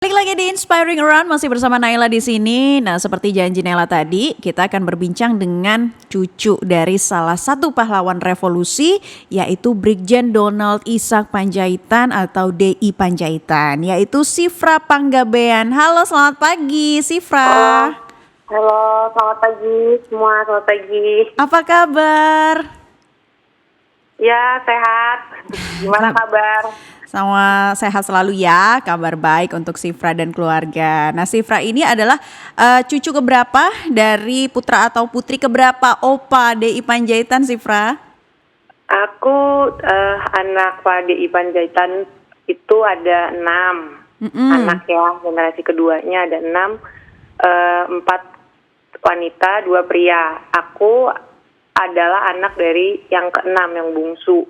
Balik lagi di Inspiring Around, masih bersama Naila di sini. Nah, seperti janji Naila tadi, kita akan berbincang dengan cucu dari salah satu pahlawan revolusi, yaitu Brigjen Donald Ishak Pandjaitan atau DI Pandjaitan, yaitu Sifra Panggabean. Halo, selamat pagi, Halo, Sifra. halo, selamat pagi semua, selamat pagi. Apa kabar? Ya, sehat. Gimana kabar? Sama sehat selalu ya, kabar baik untuk Sifra dan keluarga. Nah, Sifra ini adalah cucu keberapa dari putra atau putri keberapa Opa DI Pandjaitan, Sifra? Aku anak Pak DI Panjaitan itu ada 6 Mm-mm. anak ya, generasi keduanya ada 6, 4 wanita, 2 pria. Aku adalah anak dari yang keenam, yang bungsu,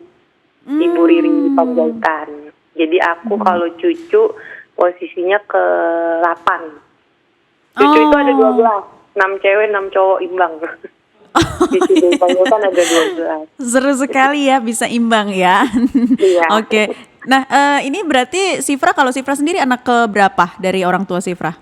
Ibu Riri Panjaitan. Jadi aku kalau cucu posisinya ke-8. Cucu itu ada Oh, 12, 6 cewek, 6 cowok imbang. Cucu dari Panjaitan ada 12. seru sekali ya, bisa imbang ya. Iya. Oke. Nah, ini berarti Sifra, kalau Sifra sendiri anak keberapa dari orang tua Sifra?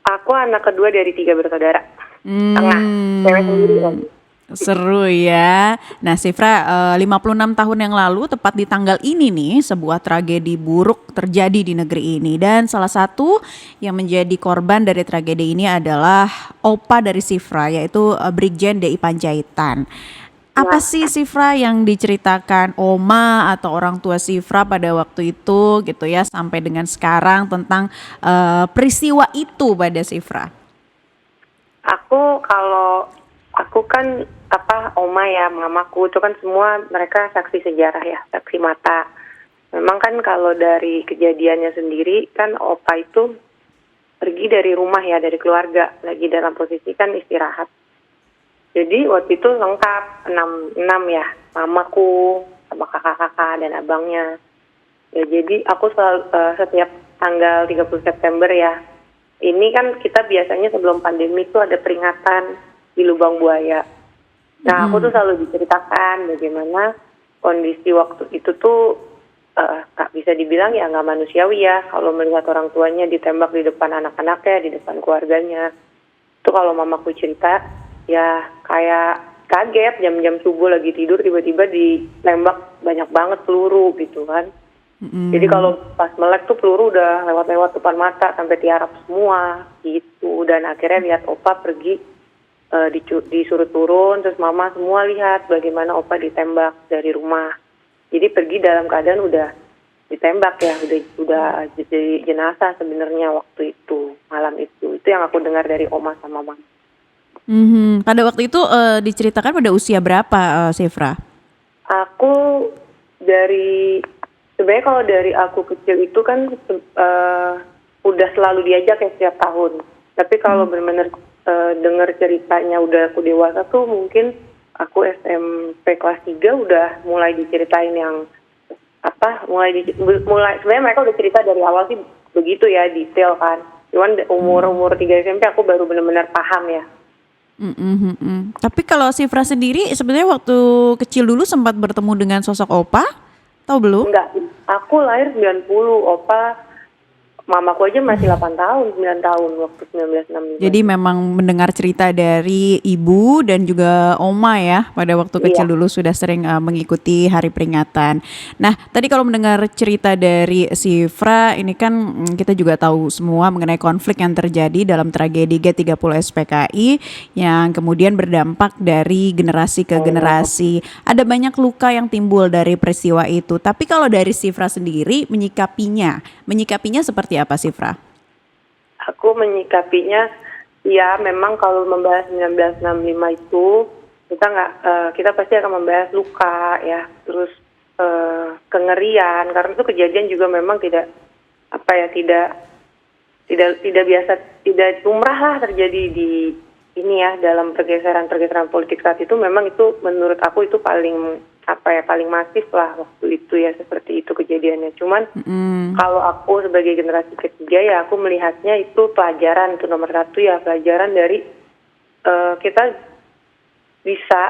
Aku anak kedua dari 3 bersaudara. Tengah. Cewek sendiri Hmm, lagi. seru ya. Nah, Sifra, 56 tahun yang lalu tepat di tanggal ini nih, sebuah tragedi buruk terjadi di negeri ini, dan salah satu yang menjadi korban dari tragedi ini adalah opa dari Sifra, yaitu Brigjen DI Pandjaitan. Apa Nah, sih Sifra yang diceritakan Oma atau orang tua Sifra pada waktu itu gitu ya, sampai dengan sekarang tentang peristiwa itu pada Sifra? aku kan oma ya, mamaku itu kan semua mereka saksi sejarah ya, saksi mata. Memang kan kalau dari kejadiannya sendiri kan opa itu pergi dari rumah ya, dari keluarga, lagi dalam posisi kan istirahat. Jadi waktu itu lengkap, enam ya, mamaku sama kakak-kakak dan abangnya. Ya jadi aku selalu, setiap tanggal 30 September ya, ini kan kita biasanya sebelum pandemi itu ada peringatan di Lubang Buaya. Nah aku tuh Mm-mm. selalu diceritakan bagaimana kondisi waktu itu tuh tak bisa dibilang ya nggak manusiawi ya, kalau melihat orang tuanya ditembak di depan anak-anaknya, di depan keluarganya. Itu kalau mamaku cerita, ya kayak kaget jam-jam subuh lagi tidur tiba-tiba ditembak banyak banget peluru gitu kan. Jadi Mm-mm. kalau pas melek tuh peluru udah lewat-lewat depan mata sampai tiarap semua gitu. Dan akhirnya lihat opa pergi, disuruh turun, terus mama semua lihat bagaimana opa ditembak dari rumah. Jadi pergi dalam keadaan udah ditembak ya, udah jadi jenazah sebenarnya waktu itu, malam itu. Itu yang aku dengar dari oma sama mama. Mhm. Pada waktu itu diceritakan pada usia berapa, Sifra? Aku dari sebenarnya kalau dari aku kecil itu kan udah selalu diajak ya setiap tahun. Tapi kalau benar-benar dengar ceritanya udah aku dewasa tuh mungkin aku SMP kelas 3 udah mulai diceritain yang mulai sebenarnya mereka udah cerita dari awal sih begitu ya, detail kan. Cuman umur 3 SMP aku baru benar-benar paham ya. Mhm, mhm. Tapi kalau Sifra sendiri sebenarnya waktu kecil dulu sempat bertemu dengan sosok opa? Atau belum? Enggak, aku lahir 90, opa mamaku aja masih 8 tahun, 9 tahun waktu 1965 Jadi itu. memang mendengar cerita dari ibu dan juga oma ya, pada waktu kecil Iya. dulu sudah sering mengikuti hari peringatan. Nah, tadi kalau mendengar cerita dari Sifra, ini kan kita juga tahu semua mengenai konflik yang terjadi dalam tragedi G30 SPKI yang kemudian berdampak dari generasi ke Oh, generasi. Ada banyak luka yang timbul dari peristiwa itu. Tapi kalau dari Sifra sendiri menyikapinya seperti apa Sifra? aku menyikapinya ya memang kalau membahas 1965 itu kita pasti akan membahas luka ya, terus kengerian karena itu kejadian juga memang tidak apa ya tidak tidak biasa, tidak lumrah lah terjadi di ini ya, dalam pergeseran politik saat itu. Memang itu menurut aku itu paling paling masif lah waktu itu ya, seperti itu kejadiannya. Cuman Mm. kalau aku sebagai generasi ketiga ya aku melihatnya itu pelajaran, itu nomor satu ya, pelajaran dari kita bisa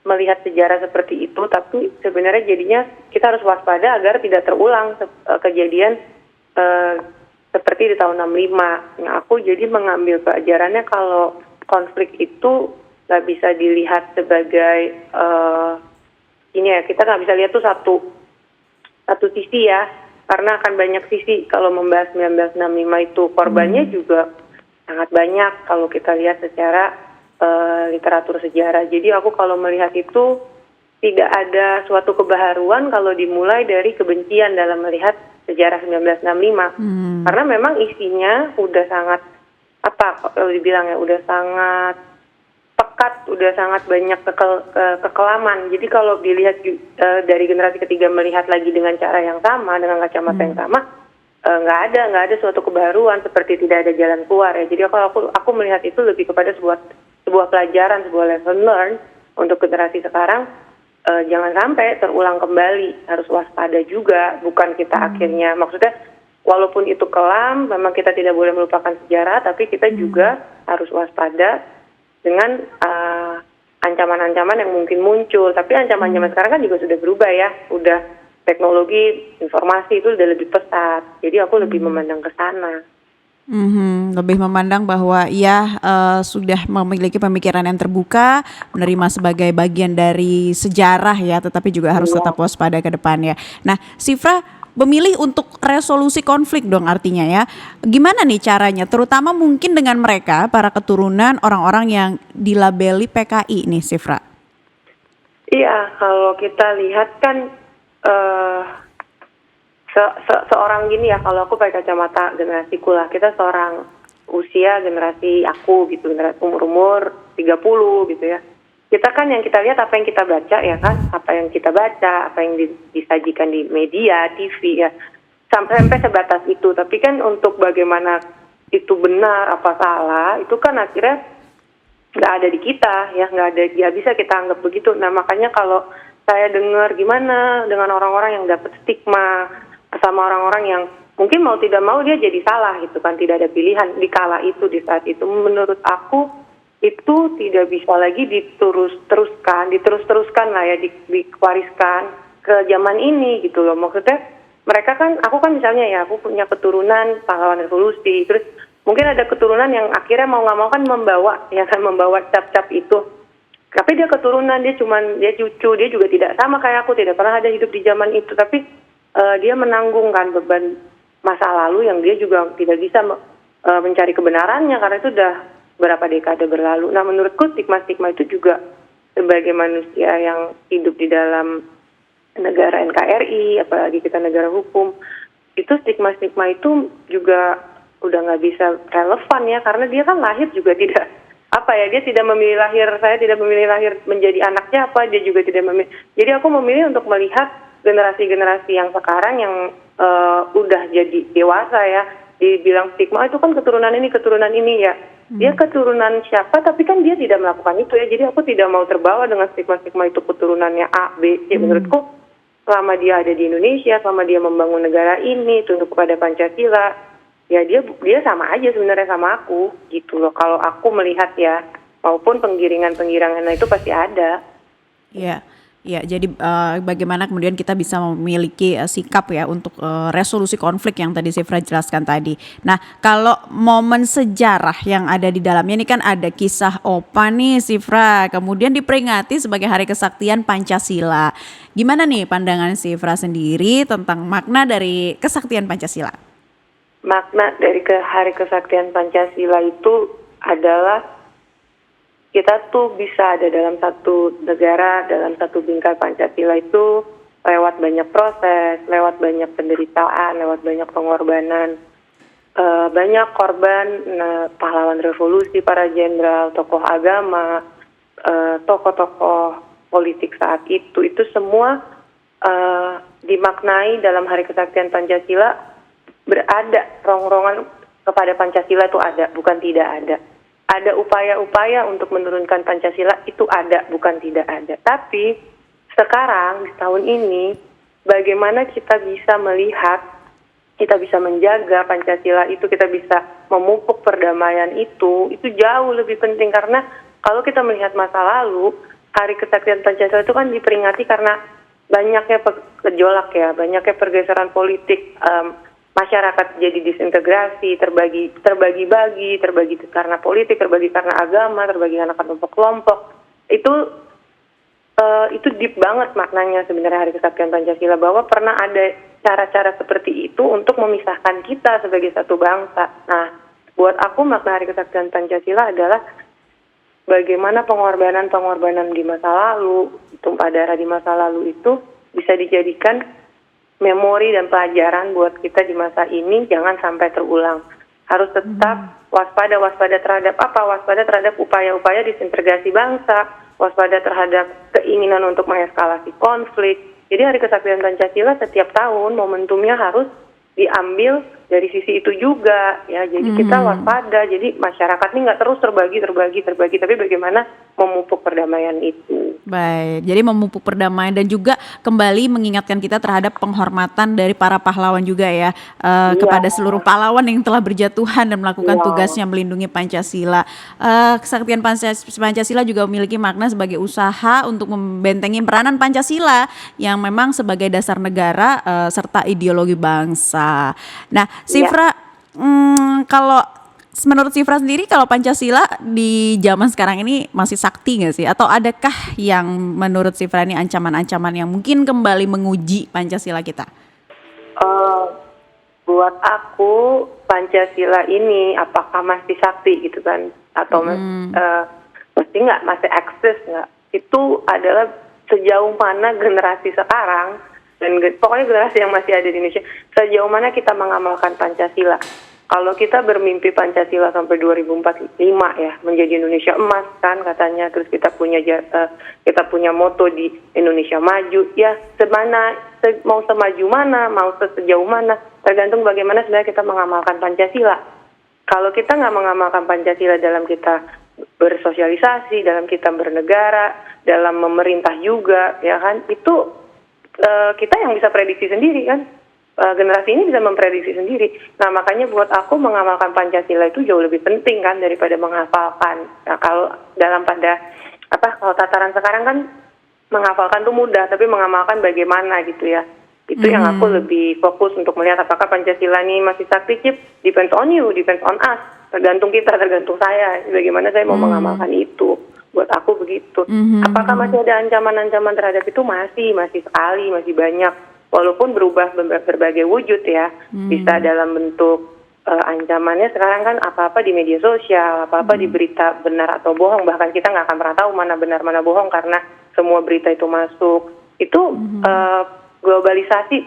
melihat sejarah seperti itu, tapi sebenarnya jadinya kita harus waspada agar tidak terulang kejadian eh, seperti di tahun 65. Nah, aku jadi mengambil pelajarannya kalau konflik itu nggak bisa dilihat sebagai ini ya, kita nggak bisa lihat tuh satu sisi ya, karena akan banyak sisi kalau membahas 1965 itu. Korbannya juga sangat banyak kalau kita lihat secara literatur sejarah. Jadi aku kalau melihat itu tidak ada suatu kebaharuan kalau dimulai dari kebencian dalam melihat sejarah 1965. Karena memang isinya udah sangat, kalau dibilang ya, udah sangat pekat, udah sangat banyak kekelaman. Jadi kalau dilihat dari generasi ketiga melihat lagi dengan cara yang sama, dengan kacamata yang sama, nggak ada suatu kebaruan, seperti tidak ada jalan keluar ya. Jadi aku melihat itu lebih kepada sebuah pelajaran, sebuah lesson learn untuk generasi sekarang. Jangan sampai terulang kembali, harus waspada juga. Bukan kita akhirnya, maksudnya walaupun itu kelam, memang kita tidak boleh melupakan sejarah, tapi kita juga harus waspada dengan ancaman-ancaman yang mungkin muncul. Tapi ancaman zaman sekarang kan juga sudah berubah ya, udah teknologi informasi itu udah lebih pesat. Jadi aku lebih memandang ke sana. Lebih memandang bahwa sudah memiliki pemikiran yang terbuka, menerima sebagai bagian dari sejarah ya, tetapi juga harus tetap waspada ke depannya. Nah, Sifra memilih untuk resolusi konflik dong artinya ya. Gimana nih caranya? Terutama mungkin dengan mereka, para keturunan orang-orang yang dilabeli PKI nih, Sifra. Iya, kalau kita lihat kan seorang gini ya, kalau aku pakai kacamata generasiku lah, kita seorang usia generasi aku gitu, generasi umur 30 gitu ya. Kita kan yang kita lihat apa yang kita baca ya kan, apa yang kita baca, apa yang disajikan di media, TV ya, sampai sebatas itu. Tapi kan untuk bagaimana itu benar apa salah, itu kan akhirnya nggak ada di kita ya, nggak bisa kita anggap begitu. Nah makanya kalau saya dengar gimana dengan orang-orang yang dapat stigma sama orang-orang yang mungkin mau tidak mau dia jadi salah gitu kan, tidak ada pilihan di kala itu, di saat itu, menurut aku itu tidak bisa lagi diterus-teruskan lah ya, diwariskan ke zaman ini gitu loh. Maksudnya mereka kan, aku kan misalnya ya, aku punya keturunan pahlawan revolusi, terus mungkin ada keturunan yang akhirnya mau nggak mau kan membawa cap-cap itu. Tapi dia keturunan, dia cucu, dia juga tidak sama kayak aku, tidak pernah ada hidup di zaman itu, tapi dia menanggungkan beban masa lalu yang dia juga tidak bisa mencari kebenarannya karena itu udah berapa dekade berlalu. Nah menurutku stigma-stigma itu juga sebagai manusia yang hidup di dalam negara NKRI, apalagi kita negara hukum, itu stigma-stigma itu juga udah nggak bisa relevan ya, karena dia kan lahir juga tidak dia tidak memilih lahir, saya tidak memilih lahir menjadi anaknya dia juga tidak memilih. Jadi aku memilih untuk melihat generasi-generasi yang sekarang yang udah jadi dewasa ya, dibilang stigma itu kan keturunan ini ya. Dia keturunan siapa, tapi kan dia tidak melakukan itu ya. Jadi aku tidak mau terbawa dengan stigma-stigma itu keturunannya A, B, C. Menurutku selama dia ada di Indonesia, selama dia membangun negara ini, tunduk kepada Pancasila, ya dia sama aja sebenarnya sama aku gitu loh. Kalau aku melihat ya, maupun penggiringan-penggiringan itu pasti ada. Iya. Ya, jadi bagaimana kemudian kita bisa memiliki sikap ya untuk resolusi konflik yang tadi Sifra jelaskan tadi. Nah, kalau momen sejarah yang ada di dalamnya ini kan ada kisah Opa nih Sifra, kemudian diperingati sebagai Hari Kesaktian Pancasila. Gimana nih pandangan Sifra sendiri tentang makna dari kesaktian Pancasila? Makna dari Hari Kesaktian Pancasila itu adalah kita tuh bisa ada dalam satu negara, dalam satu bingkai Pancasila itu lewat banyak proses, lewat banyak penderitaan, lewat banyak pengorbanan, banyak korban pahlawan revolusi, para jenderal, tokoh agama, tokoh-tokoh politik saat itu semua dimaknai dalam Hari Kesaktian Pancasila, berada rongrongan kepada Pancasila itu ada, bukan tidak ada. Ada upaya-upaya untuk menurunkan Pancasila itu ada, bukan tidak ada. Tapi sekarang di tahun ini bagaimana kita bisa melihat, kita bisa menjaga Pancasila itu, kita bisa memupuk perdamaian itu jauh lebih penting. Karena kalau kita melihat masa lalu, Hari Kesaktian Pancasila itu kan diperingati karena banyaknya gejolak ya, banyaknya pergeseran politik, masyarakat jadi disintegrasi, terbagi-bagi karena politik, terbagi karena agama, terbagi karena kelompok-kelompok. Itu deep banget maknanya sebenarnya Hari Kesaktian Pancasila, bahwa pernah ada cara-cara seperti itu untuk memisahkan kita sebagai satu bangsa. Nah, buat aku makna Hari Kesaktian Pancasila adalah bagaimana pengorbanan di masa lalu, tumpah darah di masa lalu itu bisa dijadikan memori dan pelajaran buat kita di masa ini, jangan sampai terulang. Harus tetap waspada terhadap apa? Waspada terhadap upaya-upaya disintegrasi bangsa, waspada terhadap keinginan untuk mengeskalasi konflik. Jadi Hari Kesaktian Pancasila setiap tahun momentumnya harus diambil dari sisi itu juga, ya. Jadi kita waspada, jadi masyarakat ini nggak terus terbagi, tapi bagaimana memupuk perdamaian itu. Baik, jadi memupuk perdamaian dan juga kembali mengingatkan kita terhadap penghormatan dari para pahlawan juga ya, kepada seluruh pahlawan yang telah berjatuhan dan melakukan tugasnya melindungi Pancasila. Kesaktian Pancasila juga memiliki makna sebagai usaha untuk membentengi peranan Pancasila yang memang sebagai dasar negara serta ideologi bangsa. Nah, Sifra, kalau menurut Sifra sendiri, kalau Pancasila di zaman sekarang ini masih sakti nggak sih? Atau adakah yang menurut Sifra ini ancaman-ancaman yang mungkin kembali menguji Pancasila kita? Buat aku Pancasila ini apakah masih sakti gitu kan? Atau mesti nggak, masih eksis nggak? Itu adalah sejauh mana generasi sekarang dan pokoknya generasi yang masih ada di Indonesia, sejauh mana kita mengamalkan Pancasila. Kalau kita bermimpi Pancasila sampai 2045 ya, menjadi Indonesia emas kan katanya, terus kita punya moto di Indonesia maju, ya mau semaju mana, mau sejauh mana, tergantung bagaimana sebenarnya kita mengamalkan Pancasila. Kalau kita nggak mengamalkan Pancasila dalam kita bersosialisasi, dalam kita bernegara, dalam memerintah juga, ya kan, itu kita yang bisa prediksi sendiri kan. Generasi ini bisa memprediksi sendiri. Nah, makanya buat aku mengamalkan Pancasila itu jauh lebih penting kan daripada menghafalkan. Nah, kalau kalau tataran sekarang kan menghafalkan tuh mudah, tapi mengamalkan bagaimana gitu ya. Itu yang aku lebih fokus untuk melihat apakah Pancasila ini masih sakti, depends on you, depends on us. Tergantung kita, tergantung saya. Bagaimana saya mau mengamalkan itu. Buat aku begitu. Apakah masih ada ancaman-ancaman terhadap itu? Masih sekali, masih banyak. Walaupun berubah berbagai wujud ya, bisa dalam bentuk ancamannya sekarang kan apa-apa di media sosial, apa-apa di berita benar atau bohong, bahkan kita nggak akan pernah tahu mana benar mana bohong karena semua berita itu masuk. Itu globalisasi,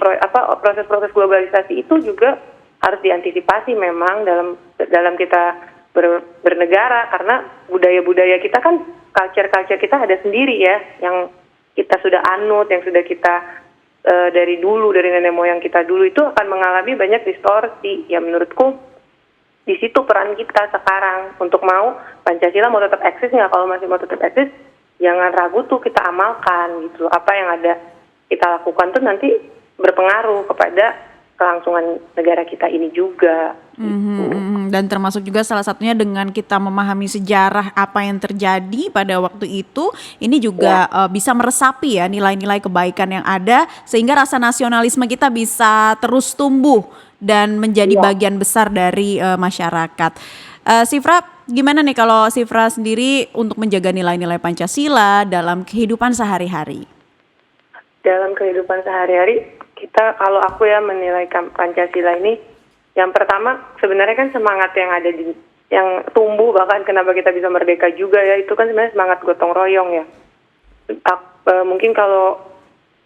proses-proses globalisasi itu juga harus diantisipasi memang dalam kita bernegara, karena budaya-budaya kita kan, culture kita ada sendiri ya, yang kita sudah anut, yang sudah kita dari nenek moyang kita dulu, itu akan mengalami banyak distorsi. Ya menurutku di situ peran kita sekarang untuk mau Pancasila mau tetap eksis nggak. Kalau masih mau tetap eksis, jangan ragu tuh kita amalkan gitu. Apa yang ada kita lakukan tuh nanti berpengaruh kepada kelangsungan negara kita ini juga. Dan termasuk juga salah satunya dengan kita memahami sejarah apa yang terjadi pada waktu itu, ini juga bisa meresapi ya nilai-nilai kebaikan yang ada, sehingga rasa nasionalisme kita bisa terus tumbuh dan menjadi bagian besar dari masyarakat. Sifra, gimana nih kalau Sifra sendiri untuk menjaga nilai-nilai Pancasila dalam kehidupan sehari-hari? Dalam kehidupan sehari-hari, kalau aku ya menilai Pancasila ini, yang pertama sebenarnya kan semangat yang ada yang tumbuh, bahkan kenapa kita bisa merdeka juga ya, itu kan sebenarnya semangat gotong royong ya. Mungkin kalau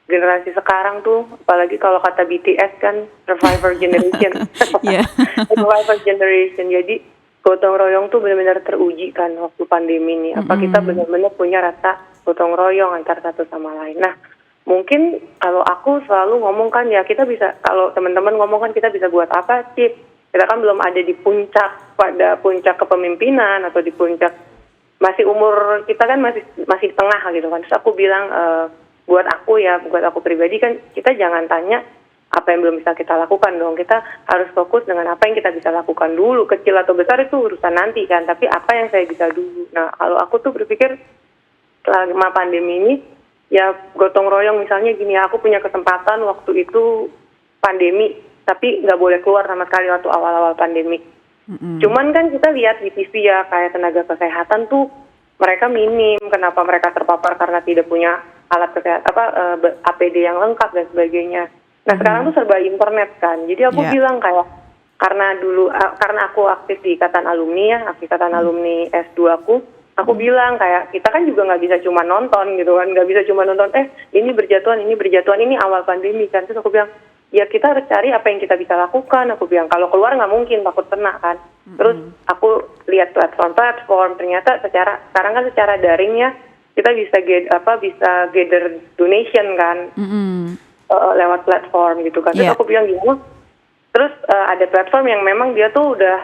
generasi sekarang tuh, apalagi kalau kata BTS kan Survivor Generation, Survivor Generation. Jadi gotong royong tuh benar-benar teruji kan waktu pandemi ini. Apa kita benar-benar punya rasa gotong royong antar satu sama lain. Nah, mungkin kalau aku selalu ngomong kan ya, kita bisa, kalau teman-teman ngomong kan kita bisa buat apa sih? Kita kan belum ada di pada puncak kepemimpinan atau di puncak, masih umur kita kan masih tengah gitu kan. Terus aku bilang buat aku pribadi kan, kita jangan tanya apa yang belum bisa kita lakukan dong. Kita harus fokus dengan apa yang kita bisa lakukan dulu. Kecil atau besar itu urusan nanti kan, tapi apa yang saya bisa dulu. Nah, kalau aku tuh berpikir selama pandemi ini, ya gotong royong misalnya gini, aku punya kesempatan waktu itu pandemi, tapi nggak boleh keluar sama sekali waktu awal-awal pandemi. Cuman kan kita lihat di TV ya, kayak tenaga kesehatan tuh mereka minim. Kenapa mereka terpapar? Karena tidak punya alat kesehatan APD yang lengkap dan sebagainya. Nah sekarang tuh serba internet kan. Jadi aku bilang kayak karena aku aktif di ikatan alumni ya, ikatan alumni S2 aku bilang kayak kita kan juga nggak bisa cuma nonton gitu kan, nggak bisa cuma nonton ini berjatuhan ini awal pandemi kan. Terus aku bilang ya kita harus cari apa yang kita bisa lakukan. Aku bilang kalau keluar nggak mungkin, takut kena kan. Terus aku lihat platform ternyata sekarang kan secara daring ya kita bisa gather donation kan lewat platform gitu kan. Terus aku bilang gimana? Terus ada platform yang memang dia tuh udah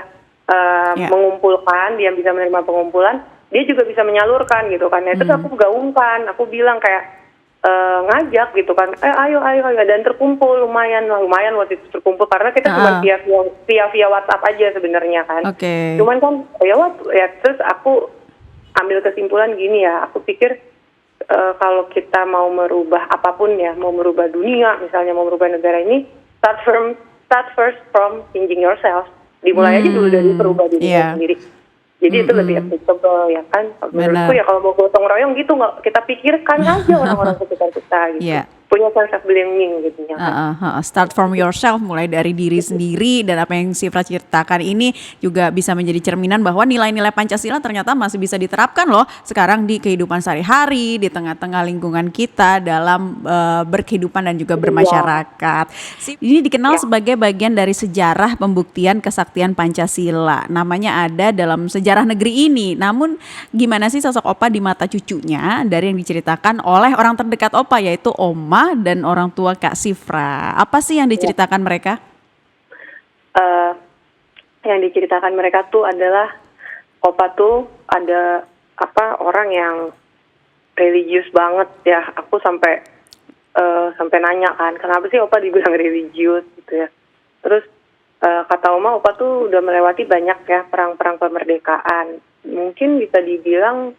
mengumpulkan, dia bisa menerima pengumpulan, dia juga bisa menyalurkan gitu kan. Terus aku gaungkan, aku bilang kayak ngajak gitu kan, ayo dan terkumpul lumayan waktu itu terkumpul karena kita cuma via WhatsApp aja sebenarnya kan. Cuman kan terus aku ambil kesimpulan gini ya, aku pikir kalau kita mau merubah apapun ya, mau merubah dunia misalnya, mau merubah negara ini, start first from changing yourself. Dimulai aja dulu dari perubah diri sendiri. Jadi itu lebih applicable ya kan. Menurutku ya kalau mau gotong royong gitu nggak kita pikirkan aja orang-orang sekitar kita gitu. Punya self belonging gitu ya kan. Start from yourself, mulai dari diri sendiri, dan apa yang Sifra ceritakan ini juga bisa menjadi cerminan bahwa nilai-nilai Pancasila ternyata masih bisa diterapkan loh sekarang di kehidupan sehari-hari, di tengah-tengah lingkungan kita dalam berkehidupan dan juga bermasyarakat. Ini dikenal sebagai bagian dari sejarah pembuktian kesaktian Pancasila. Namanya ada dalam sejarah negeri ini. Namun gimana sih sosok Opa di mata cucunya dari yang diceritakan oleh orang terdekat Opa, yaitu Oma dan orang tua Kak Sifra? Apa sih yang diceritakan mereka? Yang diceritakan mereka tuh adalah Opa tuh ada orang yang religius banget ya. Aku sampai nanya kan, kenapa sih Opa dibilang religius gitu ya. Terus kata Oma, Opa tuh udah melewati banyak ya perang-perang kemerdekaan. Mungkin bisa dibilang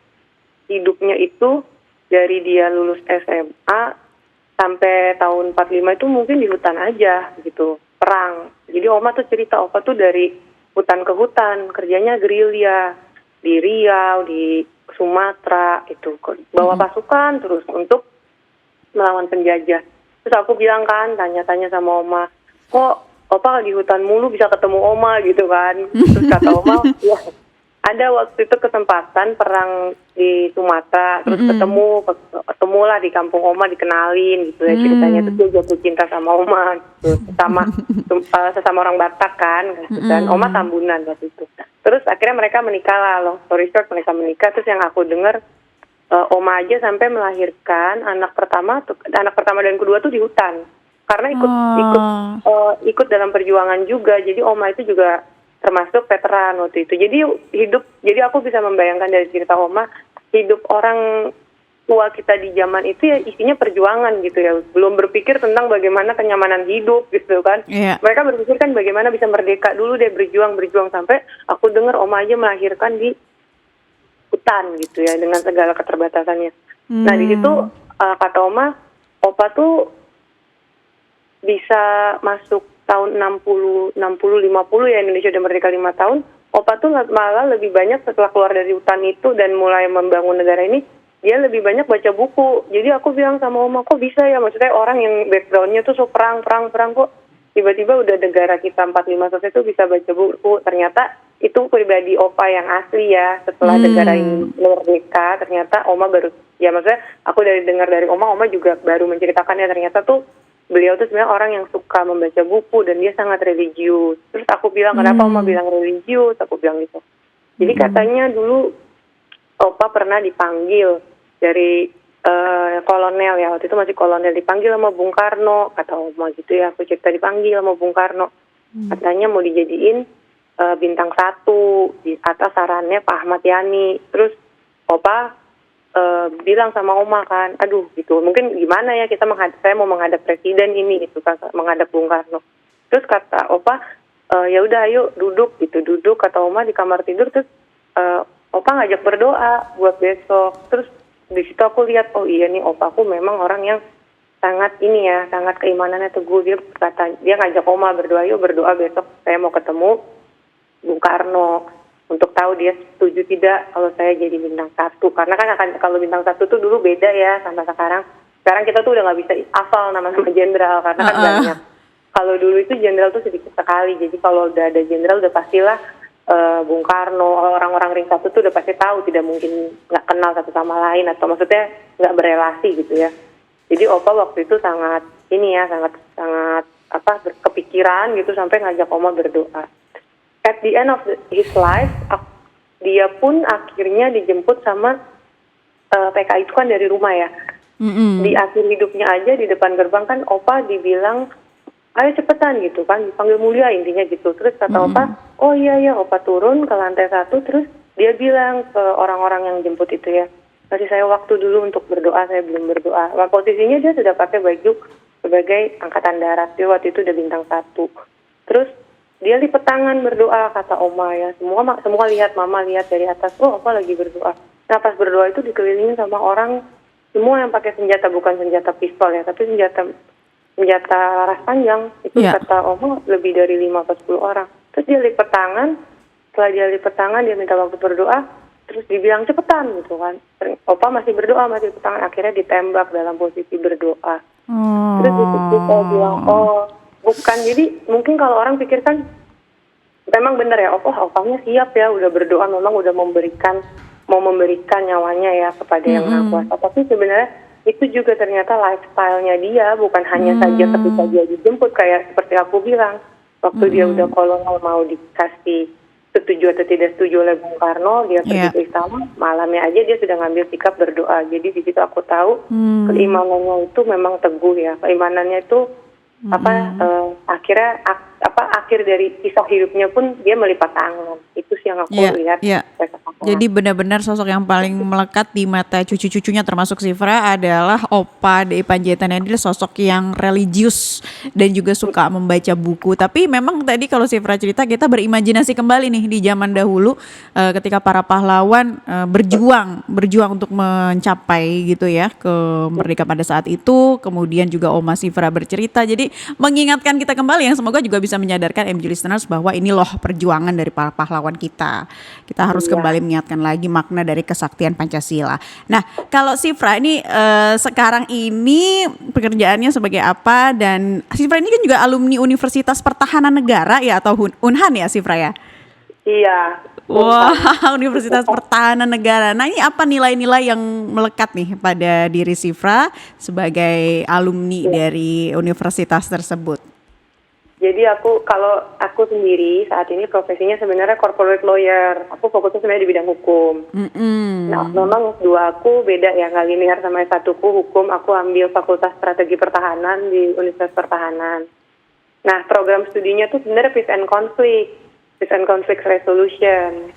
hidupnya itu dari dia lulus SMA sampai tahun 45 itu mungkin di hutan aja gitu, perang. Jadi Oma tuh cerita, Opa tuh dari hutan ke hutan, kerjanya gerilya di Riau, di Sumatera, itu bawa pasukan terus untuk melawan penjajah. Terus aku bilang kan, tanya-tanya sama Oma, kok Opa di hutan mulu bisa ketemu Oma gitu kan. Terus kata Oma, ya ada waktu itu kesempatan perang di Sumatera, terus ketemulah di kampung Oma, dikenalin gitu ya ceritanya. Terus dia jatuh cinta sama Oma gitu, sesama orang Batak kan, dan Oma Tambunan waktu itu. Terus akhirnya mereka menikah lah, long story short mereka menikah. Terus yang aku dengar Oma aja sampai melahirkan anak pertama dan kedua tuh di hutan, karena ikut dalam perjuangan juga. Jadi Oma itu juga termasuk veteran waktu itu. Jadi aku bisa membayangkan dari cerita Oma, hidup orang tua kita di zaman itu ya isinya perjuangan gitu ya. Belum berpikir tentang bagaimana kenyamanan hidup gitu kan. Mereka berpikir kan bagaimana bisa merdeka dulu deh, berjuang sampai aku dengar Oma aja melahirkan di hutan gitu ya, dengan segala keterbatasannya. Nah di situ kata Oma, Opa tuh bisa masuk tahun 60, 50 ya, Indonesia udah merdeka 5 tahun. Opa tuh malah lebih banyak setelah keluar dari hutan itu dan mulai membangun negara ini, dia lebih banyak baca buku. Jadi aku bilang sama Oma, kok bisa ya, maksudnya orang yang backgroundnya tuh perang kok tiba-tiba udah negara kita 45 selesai tuh bisa baca buku. Ternyata itu pribadi Opa yang asli ya, setelah negara ini merdeka. Ternyata Oma baru, ya maksudnya aku dengar dari Oma juga baru menceritakannya, ternyata tuh beliau tuh sebenarnya orang yang suka membaca buku dan dia sangat religius. Terus aku bilang, kenapa Oma bilang religius? Aku bilang gitu. Jadi katanya dulu Opa pernah dipanggil dari kolonel ya, waktu itu masih kolonel, dipanggil sama Bung Karno, kata Oma gitu ya. Aku cerita dipanggil sama Bung Karno. Katanya mau dijadiin bintang 1 di atas sarannya Pak Ahmad Yani. Terus Opa bilang sama Oma kan, aduh gitu, mungkin gimana ya saya mau menghadap presiden ini gitu kan, menghadap Bung Karno. Terus kata Opa, ya udah ayo duduk kata Oma di kamar tidur. Terus Opa ngajak berdoa buat besok. Terus di situ aku lihat, oh iya nih Opaku memang orang yang sangat ini ya, sangat keimanannya teguh. Dia ngajak Oma berdoa, yuk berdoa besok saya mau ketemu Bung Karno untuk tahu dia setuju tidak kalau saya jadi bintang 1. Karena kan kalau bintang 1 tuh dulu beda ya sama sekarang. Sekarang kita tuh udah nggak bisa hafal nama-nama jenderal karena kan banyak. Kalau dulu itu jenderal tuh sedikit sekali. Jadi kalau udah ada jenderal udah pastilah Bung Karno, orang-orang ring 1 tuh udah pasti tahu, tidak mungkin nggak kenal satu sama lain atau maksudnya nggak berelasi gitu ya. Jadi Opa waktu itu sangat kepikiran gitu sampai ngajak Oma berdoa. At the end of his life, dia pun akhirnya dijemput sama PKI itu kan dari rumah ya. Di akhir hidupnya aja di depan gerbang kan Opa dibilang, ayo cepetan gitu kan, dipanggil mulia intinya gitu. Terus kata Opa, oh iya Opa turun ke lantai 1, terus dia bilang ke orang-orang yang jemput itu ya, kasih saya waktu dulu untuk berdoa, saya belum berdoa. Nah, posisinya dia sudah pakai baju sebagai angkatan darat, dia waktu itu udah bintang 1. Terus dia lipat tangan berdoa, kata Oma ya. Semua lihat, Mama lihat dari atas, oh Opa lagi berdoa. Nah pas berdoa itu dikelilingin sama orang semua yang pakai senjata, bukan senjata pistol ya, tapi senjata laras panjang. Itu kata Oma lebih dari 5-10 orang. Terus dia lipat tangan, setelah dia lipat tangan dia minta waktu berdoa, terus dibilang cepetan gitu kan. Opa masih berdoa, masih lipat tangan, akhirnya ditembak dalam posisi berdoa. Terus itu saya bilang, oh bukan, jadi mungkin kalau orang pikirkan memang benar ya, opanya siap ya, udah berdoa, memang udah mau memberikan nyawanya ya kepada yang Maha Kuasa. Tapi sebenarnya itu juga ternyata lifestyle-nya dia, bukan hanya saja ketika dia dijemput, kayak seperti aku bilang, waktu dia udah kolonel mau dikasih setuju atau tidak setuju oleh Bung Karno, dia pergi ke istana, malamnya aja dia sudah ngambil sikap berdoa. Jadi di situ aku tahu keimanannya itu memang teguh ya, keimanannya itu akhir dari kisah hidupnya pun dia melipat tangan. Itu sih yang aku lihat. Jadi benar-benar sosok yang paling melekat di mata cucu-cucunya termasuk Sifra adalah Opa D. Panjaitan. Dia sosok yang religius dan juga suka membaca buku. Tapi memang tadi kalau Sifra cerita, kita berimajinasi kembali nih di zaman dahulu ketika para pahlawan berjuang untuk mencapai gitu ya kemerdekaan pada saat itu. Kemudian juga Oma Sifra bercerita. Jadi mengingatkan kita kembali, yang semoga juga bisa menyadarkan MG listeners bahwa ini loh perjuangan dari para pahlawan kita. Kita harus kembali mengingatkan lagi makna dari kesaktian Pancasila. Nah, kalau Sifra ini sekarang ini pekerjaannya sebagai apa, dan Sifra ini kan juga alumni Universitas Pertahanan Negara ya, atau Unhan ya Sifra ya? Iya. Wah, Universitas Pertahanan Negara. Nah, ini apa nilai-nilai yang melekat nih pada diri Sifra sebagai alumni dari universitas tersebut? Jadi kalau aku sendiri saat ini profesinya sebenarnya corporate lawyer. Aku fokusnya sebenarnya di bidang hukum. Nah, memang S2 aku beda ya, nggak linear sama S1 ku hukum. Aku ambil Fakultas Strategi Pertahanan di Universitas Pertahanan. Nah, program studinya tuh sebenarnya Peace and Conflict Resolution.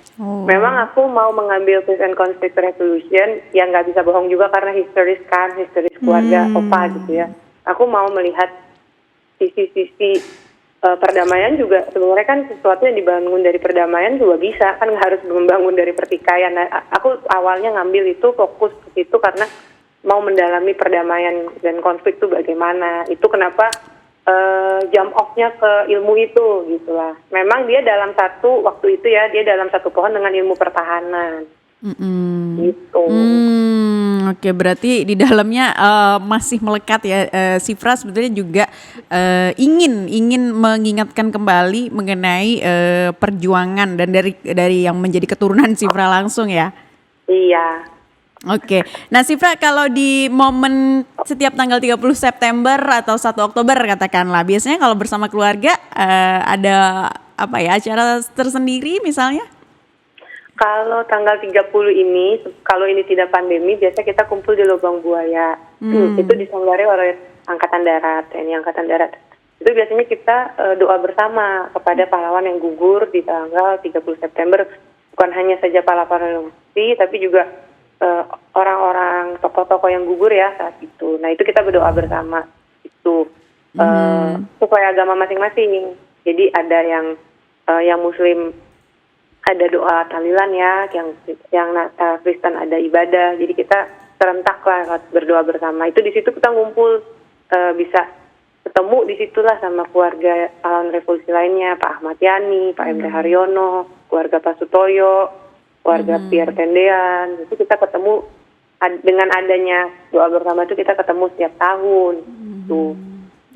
Memang aku mau mengambil Peace and Conflict Resolution, yang nggak bisa bohong juga karena historis keluarga Opa gitu ya. Aku mau melihat sisi-sisi perdamaian juga. Sebenarnya kan sesuatu yang dibangun dari perdamaian juga bisa, kan nggak harus membangun dari pertikaian. Nah, aku awalnya ngambil itu, fokus ke situ karena mau mendalami perdamaian dan konflik itu bagaimana. Itu kenapa jump off-nya ke ilmu itu gitulah. Memang dia dalam waktu itu ya, dia dalam satu pohon dengan ilmu pertahanan. Gitu. Oke, berarti di dalamnya masih melekat ya. Sifra sebetulnya juga ingin mengingatkan kembali mengenai perjuangan dan dari yang menjadi keturunan Sifra langsung ya. Iya. Oke. Nah, Sifra, kalau di momen setiap tanggal 30 September atau 1 Oktober katakanlah, biasanya kalau bersama keluarga ada acara tersendiri misalnya? Kalau tanggal 30 ini, kalau ini tidak pandemi, biasa kita kumpul di Lubang Buaya. Itu diselenggarakan oleh Angkatan Darat, TNI Angkatan Darat. Itu biasanya kita doa bersama kepada pahlawan yang gugur di tanggal 30 September. Bukan hanya saja pahlawan revolusi, tapi juga orang-orang tokoh-tokoh yang gugur ya saat itu. Nah, itu kita berdoa bersama. Itu sesuai agama masing-masing. Jadi ada yang Muslim ada doa tahlilan ya, yang Kristen ada ibadah. Jadi kita serentak lah berdoa bersama. Itu di situ kita ngumpul bisa ketemu di situlah sama keluarga pahlawan revolusi lainnya, Pak Ahmad Yani, Pak Emre Haryono, keluarga Pak Sutoyo, keluarga Pierre Tendean. Itu kita ketemu dengan adanya doa bersama itu kita ketemu setiap tahun. Tuh.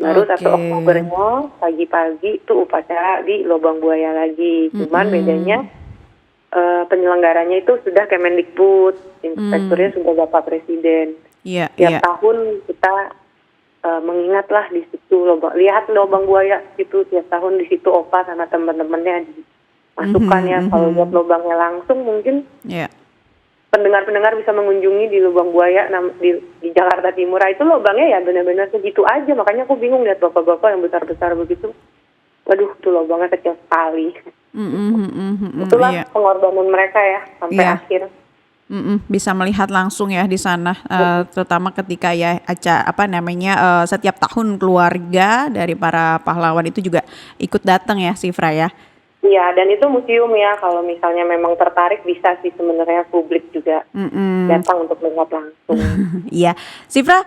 Baru 1 Oktobernya pagi-pagi itu upacara di Lubang Buaya lagi. Cuman bedanya penyelenggaranya itu sudah Kemendikbud, inspekturnya sudah Bapak Presiden. Tiap tahun kita mengingatlah di situ lihat Lubang Buaya itu tiap tahun di situ Opa sama teman-temannya dimasukkan ya. Kalau lihat lubangnya langsung mungkin pendengar-pendengar bisa mengunjungi di Lubang Buaya di Jakarta Timur. Itu lubangnya ya benar-benar segitu aja, makanya aku bingung lihat bapak-bapak yang besar-besar begitu. Waduh, tuh lubangnya kecil sekali. Itulah pengorbanan mereka ya sampai akhir. Bisa melihat langsung ya di sana, terutama ketika ya setiap tahun keluarga dari para pahlawan itu juga ikut datang ya, Sifra ya. Iya, dan itu museum ya, kalau misalnya memang tertarik bisa sih sebenarnya publik juga datang untuk melihat langsung. Iya, Sifra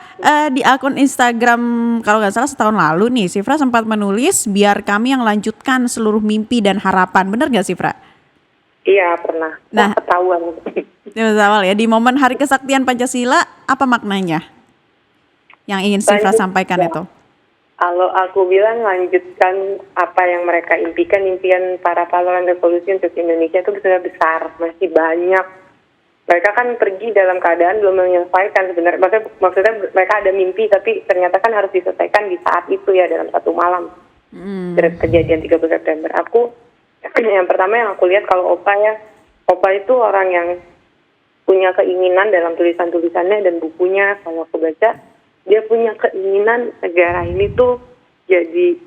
di akun Instagram kalau nggak salah setahun lalu nih, Sifra sempat menulis biar kami yang lanjutkan seluruh mimpi dan harapan, benar nggak Sifra? Iya pernah. Nah, ketahuan. Awal ya di momen Hari Kesaktian Pancasila, apa maknanya yang ingin Sifra sampaikan itu? Kalau aku bilang lanjutkan apa yang mereka impikan, impian para pahlawan revolusi untuk Indonesia itu besar, masih banyak. Mereka kan pergi dalam keadaan belum menyelesaikan sebenarnya. Maksudnya mereka ada mimpi tapi ternyata kan harus diselesaikan di saat itu ya, dalam satu malam. Kejadian 30 September. Yang pertama yang aku lihat kalau Opa itu orang yang punya keinginan dalam tulisan-tulisannya dan bukunya. Kalau aku baca, dia punya keinginan negara ini tuh jadi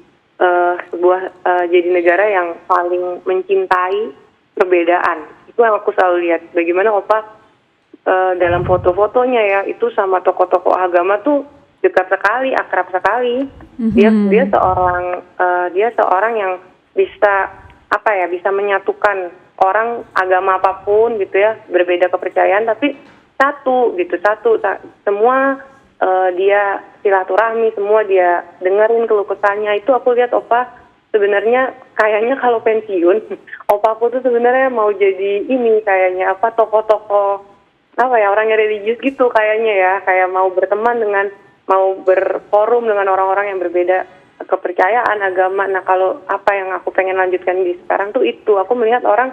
jadi negara yang saling mencintai perbedaan. Itu yang aku selalu lihat. Bagaimana Opa dalam foto-fotonya ya, itu sama tokoh-tokoh agama tuh dekat sekali, akrab sekali. Dia seorang yang bisa bisa menyatukan orang agama apapun gitu ya, berbeda kepercayaan tapi satu. Semua dia silaturahmi, semua dia dengerin keluh kesahnya. Itu aku lihat Opa sebenarnya kayaknya kalau pensiun, Opa aku tuh sebenarnya mau jadi ini kayaknya tokoh-tokoh orang yang religius gitu kayaknya ya, kayak mau berforum dengan orang-orang yang berbeda kepercayaan agama. Nah, kalau apa yang aku pengen lanjutkan di sekarang tuh itu, aku melihat orang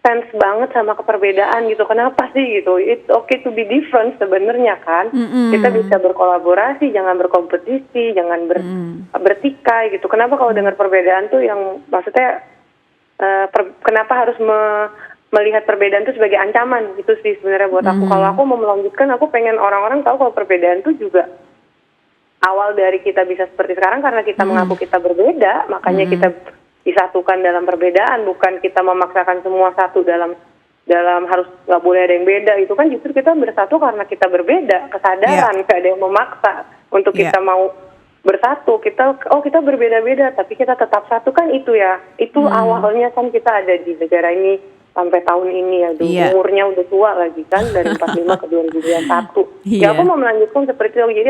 fans banget sama keperbedaan gitu. Kenapa sih gitu? It's okay to be different sebenarnya kan. Kita bisa berkolaborasi, jangan berkompetisi, jangan bertikai gitu. Kenapa kalau dengar perbedaan tuh yang maksudnya kenapa harus melihat perbedaan itu sebagai ancaman? Itu sih sebenarnya buat aku. Kalau aku mau melanjutkan, aku pengen orang-orang tahu kalau perbedaan tuh juga awal dari kita bisa seperti sekarang karena kita mengaku kita berbeda, makanya kita disatukan dalam perbedaan, bukan kita memaksakan semua satu dalam harus nggak boleh ada yang beda. Itu kan justru kita bersatu karena kita berbeda, kesadaran, nggak ada yang memaksa untuk kita mau bersatu. Kita berbeda-beda tapi kita tetap satu kan, itu ya. Itu awalnya kan kita ada di negara ini sampai tahun ini ya, umurnya udah tua lagi kan, dari 45 ke 2021. Ya aku mau melanjutkan seperti itu. Jadi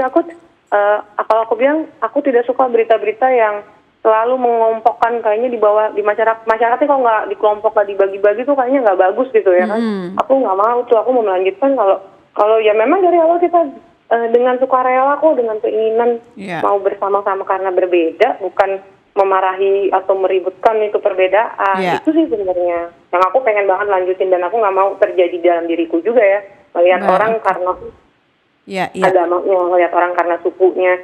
kalau aku bilang, aku tidak suka berita-berita yang selalu mengelompokkan, kayaknya di masyarakatnya kalau nggak dikelompok, nggak dibagi-bagi tuh kayaknya nggak bagus gitu ya kan. Aku nggak mau tuh, aku mau melanjutkan kalau ya memang dari awal kita dengan sukarela kok, dengan keinginan mau bersama-sama karena berbeda, bukan memarahi atau meributkan itu perbedaan. Itu sih sebenarnya yang aku pengen banget lanjutin, dan aku nggak mau terjadi dalam diriku juga ya, melihat orang karena agamanya, melihat orang karena sukunya.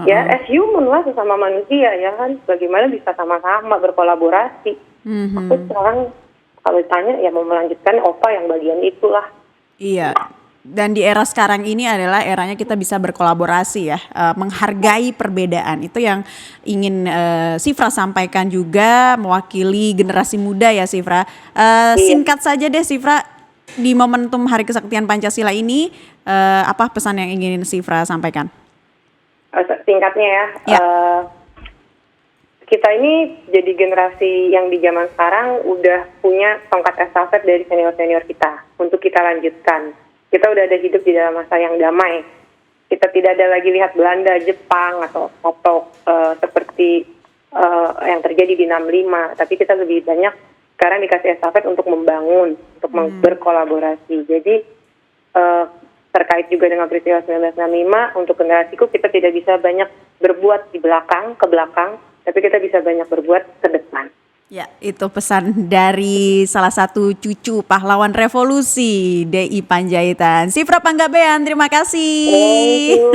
Ya as human lah, sesama manusia ya kan, bagaimana bisa sama-sama berkolaborasi. Aku sekarang kalau ditanya ya mau melanjutkan Opa yang bagian itulah. Iya, dan di era sekarang ini adalah eranya kita bisa berkolaborasi ya, menghargai perbedaan. Itu yang ingin Sifra sampaikan juga, mewakili generasi muda ya Sifra. Singkat saja deh Sifra, di momentum Hari Kesaktian Pancasila ini, apa pesan yang ingin Sifra sampaikan? Singkatnya ya, kita ini jadi generasi yang di zaman sekarang udah punya tongkat estafet dari senior-senior kita untuk kita lanjutkan. Kita udah ada hidup di dalam masa yang damai. kita tidak ada lagi lihat Belanda, Jepang atau seperti yang terjadi di 65, tapi kita lebih banyak sekarang dikasih estafet untuk membangun, untuk berkolaborasi. Jadi terkait juga dengan peristiwa 1965, untuk generasiku kita tidak bisa banyak berbuat ke belakang, tapi kita bisa banyak berbuat ke depan. Ya, itu pesan dari salah satu cucu pahlawan revolusi DI Panjaitan. Sifra Panggabean, terima kasih. Thank you,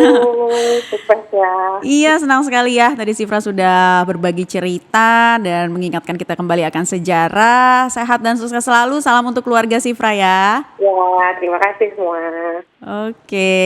sukses ya. Iya, senang sekali ya. Tadi Sifra sudah berbagi cerita dan mengingatkan kita kembali akan sejarah. Sehat dan sukses selalu. Salam untuk keluarga Sifra ya. Ya, terima kasih semua. Oke.